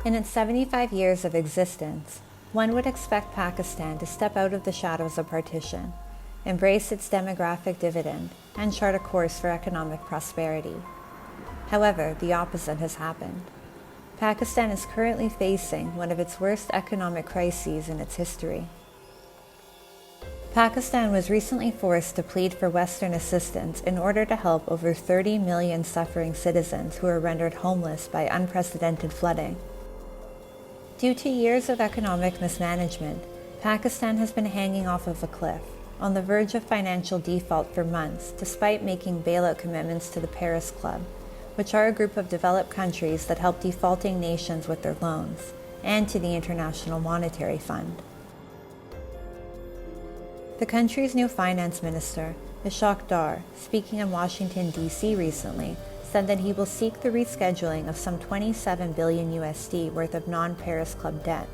In its 75 years of existence, one would expect Pakistan to step out of the shadows of partition, embrace its demographic dividend, and chart a course for economic prosperity. However, the opposite has happened. Pakistan is currently facing one of its worst economic crises in its history. Pakistan was recently forced to plead for Western assistance in order to help over 30 million suffering citizens who were rendered homeless by unprecedented flooding. Due to years of economic mismanagement, Pakistan has been hanging off of a cliff, on the verge of financial default for months, despite making bailout commitments to the Paris Club, which are a group of developed countries that help defaulting nations with their loans, and to the International Monetary Fund. The country's new finance minister, Ishaq Dar, speaking in Washington, D.C. recently, said that he will seek the rescheduling of some 27 billion USD worth of non-Paris Club debt,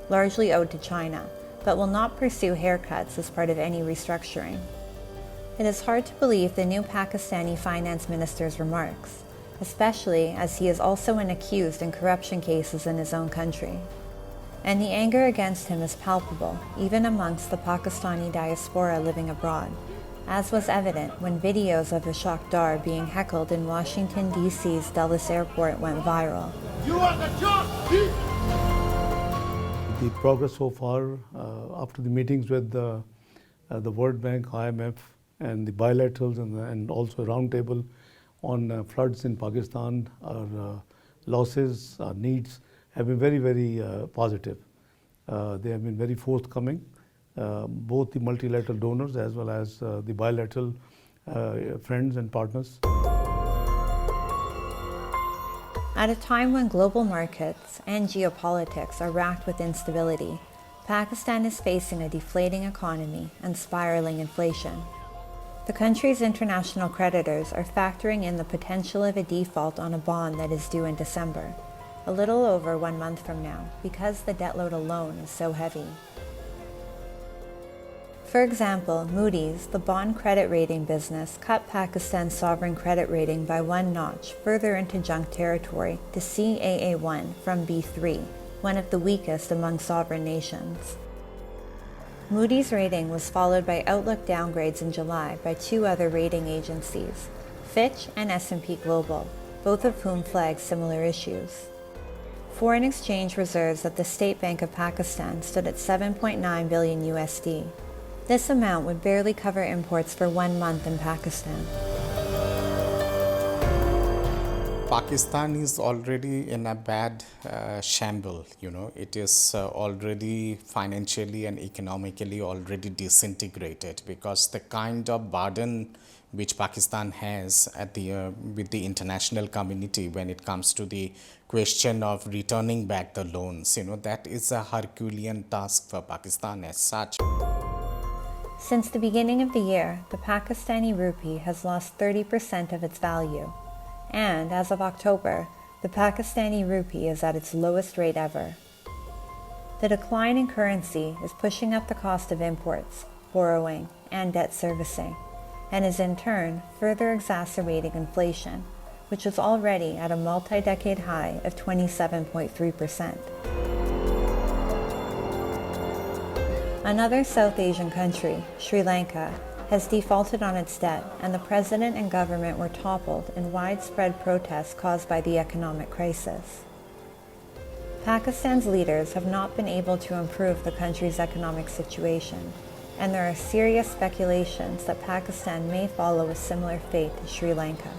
largely owed to China, but will not pursue haircuts as part of any restructuring. It is hard to believe the new Pakistani finance minister's remarks, especially as he is also an accused in corruption cases in his own country. And the anger against him is palpable, even amongst the Pakistani diaspora living abroad, as was evident when videos of Ishaq Dar being heckled in Washington, D.C.'s Dulles Airport went viral. You are the job! The progress so far after the meetings with the World Bank, IMF, and the bilaterals and also a roundtable on floods in Pakistan, our losses, our needs have been very, very positive. They have been very forthcoming, both the multilateral donors as well as the bilateral friends and partners. At a time when global markets and geopolitics are racked with instability, Pakistan is facing a deflating economy and spiraling inflation. The country's international creditors are factoring in the potential of a default on a bond that is due in December, a little over 1 month from now, because the debt load alone is so heavy. For example, Moody's, the bond credit rating business, cut Pakistan's sovereign credit rating by 1 notch further into junk territory to Caa1 from B3, one of the weakest among sovereign nations. Moody's rating was followed by outlook downgrades in July by 2 other rating agencies, Fitch and S&P Global, both of whom flagged similar issues. Foreign exchange reserves at the State Bank of Pakistan stood at 7.9 billion USD. This amount would barely cover imports for 1 month in Pakistan. Pakistan is already in a bad shamble, It is already financially and economically already disintegrated, because the kind of burden which Pakistan has with the international community when it comes to the question of returning back the loans, that is a Herculean task for Pakistan as such. Since the beginning of the year, the Pakistani rupee has lost 30% of its value. And as of October, the Pakistani rupee is at its lowest rate ever. The decline in currency is pushing up the cost of imports, borrowing, and debt servicing, and is in turn further exacerbating inflation, which is already at a multi-decade high of 27.3%. Another South Asian country, Sri Lanka, has defaulted on its debt, and the president and government were toppled in widespread protests caused by the economic crisis. Pakistan's leaders have not been able to improve the country's economic situation, and there are serious speculations that Pakistan may follow a similar fate to Sri Lanka.